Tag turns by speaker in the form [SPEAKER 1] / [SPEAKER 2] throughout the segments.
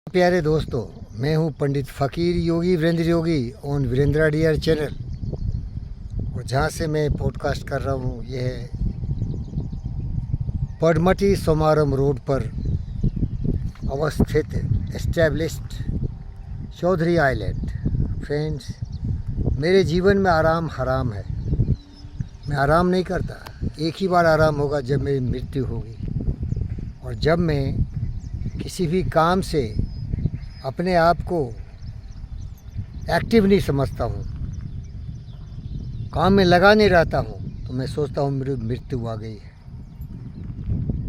[SPEAKER 1] प्यारे दोस्तों, मैं हूं पंडित फ़कीर योगी वीरेंद्र योगी ऑन वीरेंद्रा डियर चैनल। और जहां से मैं पॉडकास्ट कर रहा हूं यह है पडमटी सोमारम रोड पर अवस्थित एस्टेब्लिश्ड चौधरी आइलैंड। फ्रेंड्स, मेरे जीवन में आराम हराम है। मैं आराम नहीं करता। एक ही बार आराम होगा जब मेरी मृत्यु होगी, और जब मैं किसी भी काम से अपने आप को एक्टिव नहीं समझता हूँ, काम में लगा नहीं रहता हूँ, तो मैं सोचता हूँ मेरी मृत्यु आ गई है।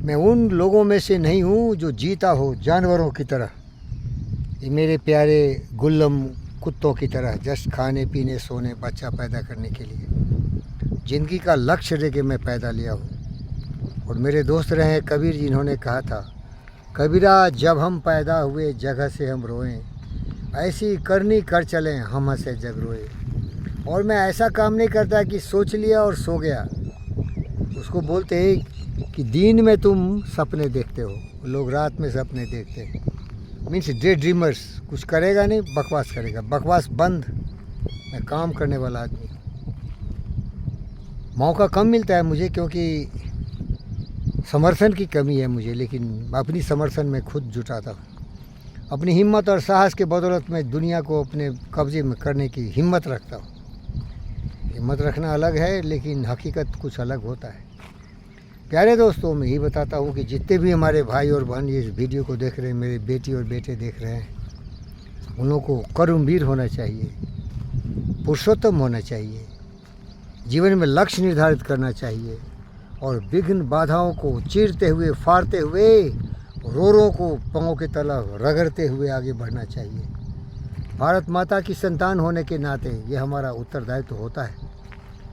[SPEAKER 1] मैं उन लोगों में से नहीं हूँ जो जीता हो जानवरों की तरह, ये मेरे प्यारे गुल्लम कुत्तों की तरह, जस्ट खाने पीने सोने बच्चा पैदा करने के लिए ज़िंदगी का लक्ष्य लेके मैं पैदा लिया हूँ। और मेरे दोस्त रहे कबीर, जिन्होंने कहा था, कबीरा जब हम पैदा हुए जगह से हम रोएं, ऐसी करनी कर चलें हम हंसे जग रोए। और मैं ऐसा काम नहीं करता कि सोच लिया और सो गया। उसको बोलते हैं कि दिन में तुम सपने देखते हो, लोग रात में सपने देखते हैं। Means day dreamers. कुछ करेगा नहीं, बकवास करेगा। बकवास बंद। मैं काम करने वाला आदमी। मौका कम मिलता है मुझे, क्योंकि समर्थन की कमी है मुझे, लेकिन अपनी समर्थन में खुद जुटाता हूँ। अपनी हिम्मत और साहस के बदौलत मैं दुनिया को अपने कब्जे में करने की हिम्मत रखता हूँ। हिम्मत रखना अलग है, लेकिन हकीकत कुछ अलग होता है। प्यारे दोस्तों, मैं यही बताता हूँ कि जितने भी हमारे भाई और बहन ये वीडियो को देख रहे हैं, मेरे बेटी और बेटे देख रहे हैं, उन लोगों को कर्मवीर होना चाहिए, पुरुषोत्तम होना चाहिए, जीवन में लक्ष्य निर्धारित करना चाहिए, और विघ्न बाधाओं को चीरते हुए, फाड़ते हुए, रोरों को पाँव के तला रगड़ते हुए आगे बढ़ना चाहिए। भारत माता की संतान होने के नाते ये हमारा उत्तरदायित्व होता है,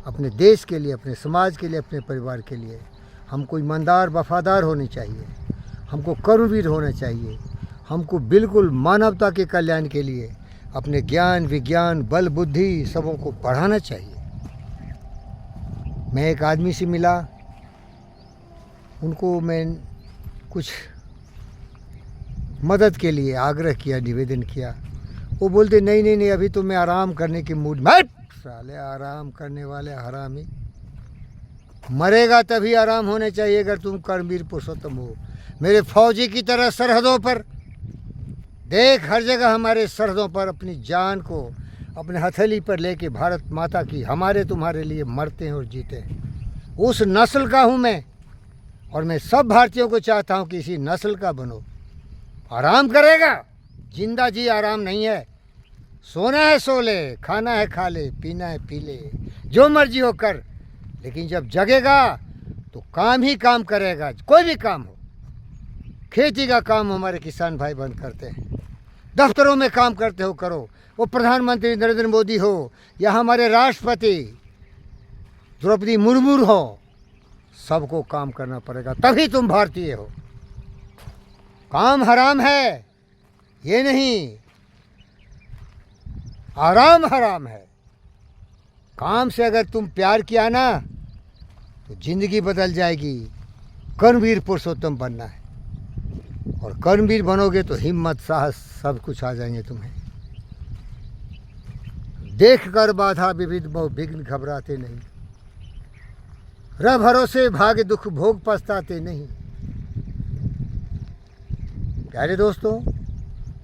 [SPEAKER 1] अपने देश के लिए, अपने समाज के लिए, अपने परिवार के लिए। हमको ईमानदार वफादार होने चाहिए, हमको कर्मवीर होना चाहिए, हमको बिल्कुल मानवता के कल्याण के लिए अपने ज्ञान विज्ञान बल बुद्धि सबों को बढ़ाना चाहिए। मैं एक आदमी से मिला, उनको मैं कुछ मदद के लिए आग्रह किया, निवेदन किया। वो बोलते नहीं नहीं नहीं, अभी तो मैं आराम करने के मूड में। साले आराम करने वाले हरामी, मरेगा तभी आराम होने चाहिए अगर तुम कर्मवीर पुरुषोत्तम हो। मेरे फौजी की तरह सरहदों पर देख, हर जगह हमारे सरहदों पर अपनी जान को अपने हथेली पर लेके भारत माता की हमारे तुम्हारे लिए मरते हैं और जीते हैं। उस नस्ल का हूँ मैं, और मैं सब भारतीयों को चाहता हूँ कि इसी नस्ल का बनो। आराम करेगा, जिंदा जी आराम नहीं है। सोना है सो ले, खाना है खा ले, पीना है पी ले, जो मर्जी हो कर, लेकिन जब जगेगा तो काम ही काम करेगा। कोई भी काम हो, खेती का काम हमारे किसान भाई बंद करते हैं, दफ्तरों में काम करते हो करो, वो प्रधानमंत्री नरेंद्र मोदी हो या हमारे राष्ट्रपति द्रौपदी मुर्मू हो, सबको काम करना पड़ेगा, तभी तुम भारतीय हो। काम हराम है ये नहीं, आराम हराम है। काम से अगर तुम प्यार किया ना तो जिंदगी बदल जाएगी। कर्मवीर पुरुषोत्तम बनना है, और कर्मवीर बनोगे तो हिम्मत साहस सब कुछ आ जाएंगे तुम्हें। देख कर बाधा विविध बहु विघ्न घबराते नहीं, रब भरोसे भाग्य दुख भोग पछताते नहीं। प्यारे दोस्तों,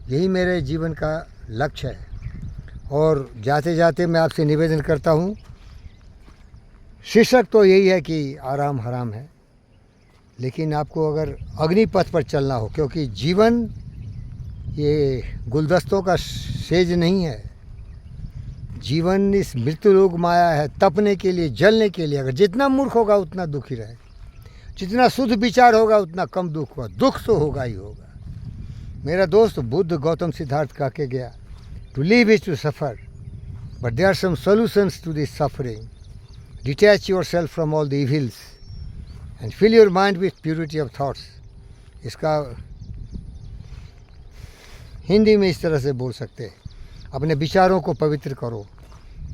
[SPEAKER 1] यही मेरे जीवन का लक्ष्य है। और जाते जाते मैं आपसे निवेदन करता हूँ, शीर्षक तो यही है कि आराम हराम है, लेकिन आपको अगर अग्नि पथ पर चलना हो, क्योंकि जीवन ये गुलदस्तों का सेज नहीं है। जीवन इस मृत्यु लोक माया है, तपने के लिए, जलने के लिए। अगर जितना मूर्ख होगा उतना दुखी रहे, जितना शुद्ध विचार होगा उतना कम दुख होगा। दुख तो होगा ही होगा। मेरा दोस्त बुद्ध गौतम सिद्धार्थ कह के गया, to live is to suffer, but there are some solutions to this suffering. Detach yourself from all the evils and fill your mind with purity of thoughts. इसका हिंदी में इस तरह से बोल सकते हैं, अपने विचारों को पवित्र करो।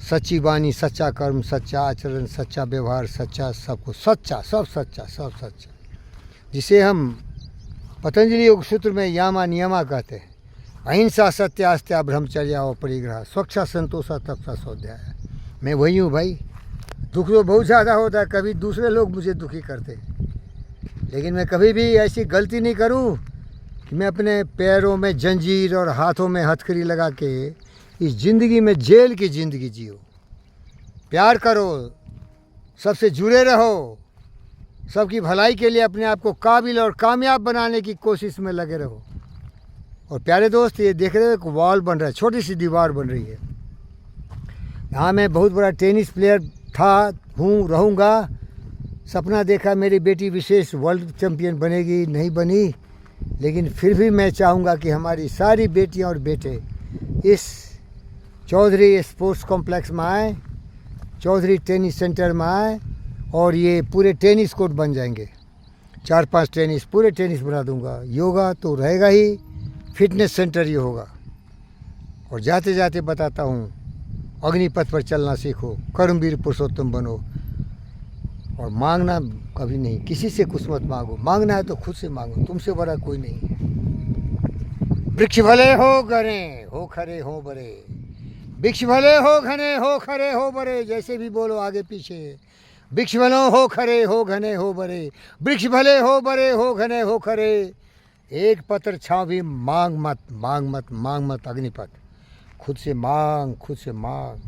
[SPEAKER 1] सच्ची वाणी, सच्चा कर्म, सच्चा आचरण, सच्चा व्यवहार, सच्चा सब कुछ, सच्चा सब सच्चा सब सच्चा, जिसे हम पतंजलि योग सूत्र में यामा नियमा कहते हैं। अहिंसा सत्यास्त्या ब्रह्मचर्या और परिग्रह स्वच्छा संतोषा तपसा स्वाध्याय। मैं वही हूँ भाई। दुख तो बहुत ज़्यादा होता है, कभी दूसरे लोग मुझे दुखी करते, लेकिन मैं कभी भी ऐसी गलती नहीं करूँ कि मैं अपने पैरों में जंजीर और हाथों में हथकड़ी लगा के इस ज़िंदगी में जेल की ज़िंदगी जियो। प्यार करो, सबसे जुड़े रहो, सबकी भलाई के लिए अपने आप को काबिल और कामयाब बनाने की कोशिश में लगे रहो। और प्यारे दोस्त, ये देख रहे हो एक वॉल बन रहा है, छोटी सी दीवार बन रही है। यहाँ मैं बहुत बड़ा टेनिस प्लेयर था, हूँ, रहूँगा। सपना देखा मेरी बेटी विशेष वर्ल्ड चैम्पियन बनेगी, नहीं बनी, लेकिन फिर भी मैं चाहूँगा कि हमारी सारी बेटियाँ और बेटे इस चौधरी स्पोर्ट्स कॉम्प्लेक्स में आए, चौधरी टेनिस सेंटर में आए, और ये पूरे टेनिस कोर्ट बन जाएंगे। 4-5 टेनिस, पूरे टेनिस बना दूंगा। योगा तो रहेगा ही, फिटनेस सेंटर ये होगा। और जाते जाते बताता हूँ, अग्निपथ पर चलना सीखो, कर्मवीर पुरुषोत्तम बनो, और मांगना कभी नहीं, किसी से कुछ मत मांगो। मांगना है तो खुद से मांगो, तुमसे बड़ा कोई नहीं है। वृक्ष भले हो घने हो खरे हो बड़े, वृक्ष भले हो घने हो खरे हो बड़े, जैसे भी बोलो आगे पीछे। वृक्ष भले हो खरे हो घने हो बड़े, वृक्ष भले हो बड़े हो घने हो खरे, एक पत्र छाँव भी मांग मत, मांग मत, मांग मत अग्निपथ। खुद से मांग, खुद से मांग।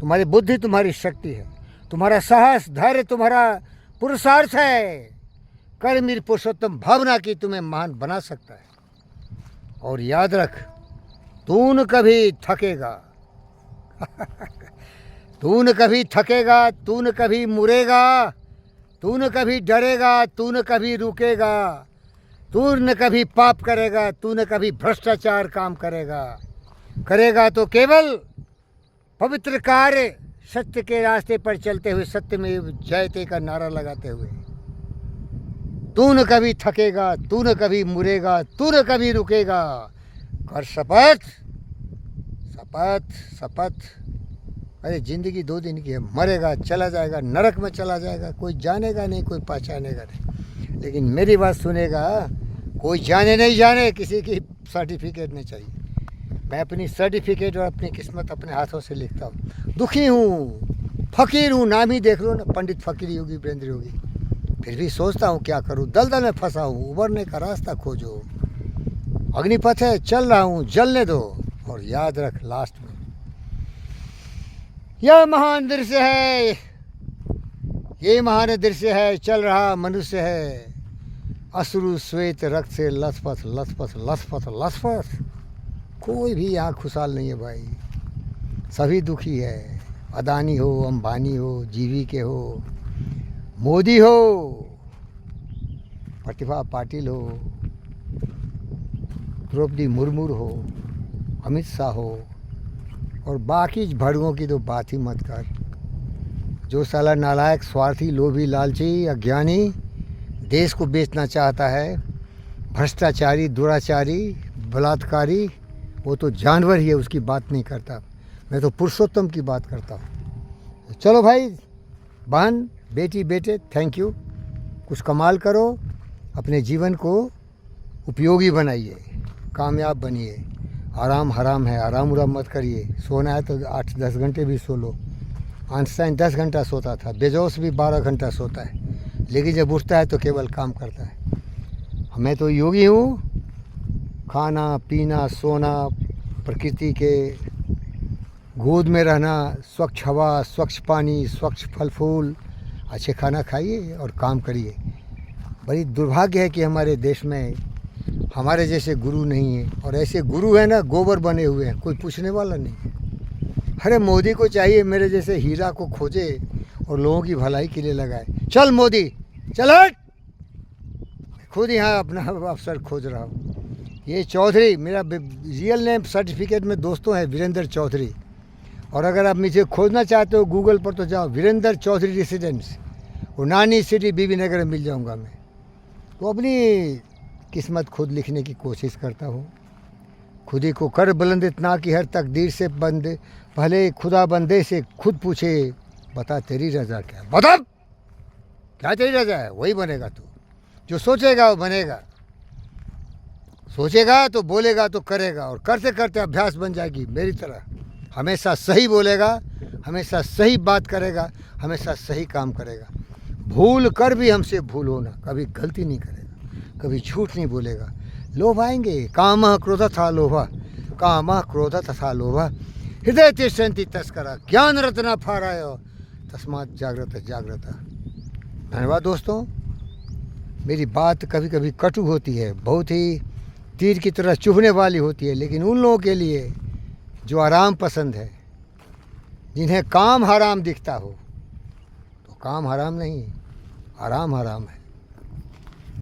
[SPEAKER 1] तुम्हारी बुद्धि तुम्हारी शक्ति है, तुम्हारा साहस धैर्य तुम्हारा पुरुषार्थ है। कर्मवीर पुरुषोत्तम भावना की तुम्हें महान बना सकता है। और याद रख, तू न कभी थकेगा तू न कभी थकेगा, तू न कभी मुड़ेगा, तू न कभी डरेगा, तू न कभी रुकेगा, तू न कभी पाप करेगा, तू न कभी भ्रष्टाचार काम करेगा तो केवल पवित्र कार्य, सत्य के रास्ते पर चलते हुए, सत्य में जयते का नारा लगाते हुए। तू न कभी थकेगा, तू न कभी मुड़ेगा, तू न कभी रुकेगा। कर शपथ, शपथ, शपथ। अरे ज़िंदगी 2 दिन की है, मरेगा, चला जाएगा, नरक में चला जाएगा, कोई जानेगा नहीं, कोई पहचानेगा नहीं। लेकिन मेरी बात सुनेगा, कोई जाने नहीं जाने, किसी की सर्टिफिकेट नहीं चाहिए। मैं अपनी सर्टिफिकेट और अपनी किस्मत अपने हाथों से लिखता हूँ। दुखी हूँ, फ़कीर हूँ, नाम ही देख लो ना, पंडित फ़कीर योगी वीरेंद्र योगी। फिर भी सोचता हूँ क्या करूँ, दलदल में फंसा हूँ, उबरने का रास्ता खोजो। अग्निपथ है, चल रहा हूँ, जलने दो। और याद रख, लास्ट में यह महान दृश्य है, ये महान दृश्य है, चल रहा मनुष्य है, अश्रु श्वेत रक्त से लथपथ लथपथ लथपथ लथपथ। कोई भी यहाँ खुशहाल नहीं है भाई, सभी दुखी है। अदानी हो, अंबानी हो, जीवी के हो, मोदी हो, प्रतिभा पाटिल हो, द्रौपदी मुर्मू हो, अमित शाह हो, और बाकी भड़ुओं की तो बात ही मत कर। जो साला नालायक, स्वार्थी, लोभी, लालची, अज्ञानी देश को बेचना चाहता है, भ्रष्टाचारी, दुराचारी, बलात्कारी, वो तो जानवर ही है, उसकी बात नहीं करता। मैं तो पुरुषोत्तम की बात करता हूँ। चलो भाई, बहन, बेटी, बेटे, थैंक यू। कुछ कमाल करो, अपने जीवन को उपयोगी बनाइए, कामयाब बनिए। आराम हराम है, आराम उराम मत करिए। सोना है तो 8-10 घंटे भी सो लो। आइंस्टाइन 10 घंटा सोता था, बेजोस भी 12 घंटा सोता है, लेकिन जब उठता है तो केवल काम करता है। मैं तो योगी हूँ। खाना पीना, सोना, प्रकृति के गोद में रहना, स्वच्छ हवा, स्वच्छ पानी, स्वच्छ फल फूल, अच्छे खाना खाइए और काम करिए। बड़ी दुर्भाग्य है कि हमारे देश में हमारे जैसे गुरु नहीं है, और ऐसे गुरु हैं ना, गोबर बने हुए हैं, कोई पूछने वाला नहीं है। अरे मोदी को चाहिए मेरे जैसे हीरा को खोजे और लोगों की भलाई के लिए लगाए। चल मोदी, चल हट। खुद यहाँ अपना अफसर खोज रहा हूँ। ये चौधरी, मेरा रियल नेम सर्टिफिकेट में दोस्तों है वीरेंद्र चौधरी। और अगर आप मुझे खोजना चाहते हो गूगल पर तो जाओ, वीरेंद्र चौधरी रेसिडेंस, वो नानी सिटी बीबी नगर में मिल जाऊँगा मैं। तो अपनी किस्मत खुद लिखने की कोशिश करता हूँ। खुद ही को कर बुलंद इतना कि हर तकदीर से बंदे, पहले खुदा बंदे से खुद पूछे, बता तेरी रजा क्या है, बता क्या तेरी रजा है, वही बनेगा तू। जो सोचेगा वो बनेगा। सोचेगा तो बोलेगा तो करेगा, और करते करते अभ्यास बन जाएगी मेरी तरह। हमेशा सही बोलेगा, हमेशा सही बात करेगा, हमेशा सही काम करेगा। भूल कर भी हमसे भूल होना, कभी गलती नहीं करेगा, कभी झूठ नहीं बोलेगा। लोभ आएंगे, कामः क्रोधः था लोभः, कामः क्रोधः तथा लोभः, हृदय तिष्ठन्ति तस्करा ज्ञान रत्न फाराय तस्मात् जागृत जागृत। धन्यवाद दोस्तों। मेरी बात कभी कभी कटु होती है, बहुत ही तीर की तरह चुभने वाली होती है, लेकिन उन लोगों के लिए जो आराम पसंद है, जिन्हें काम हराम दिखता हो, तो काम हराम नहीं, आराम हराम है।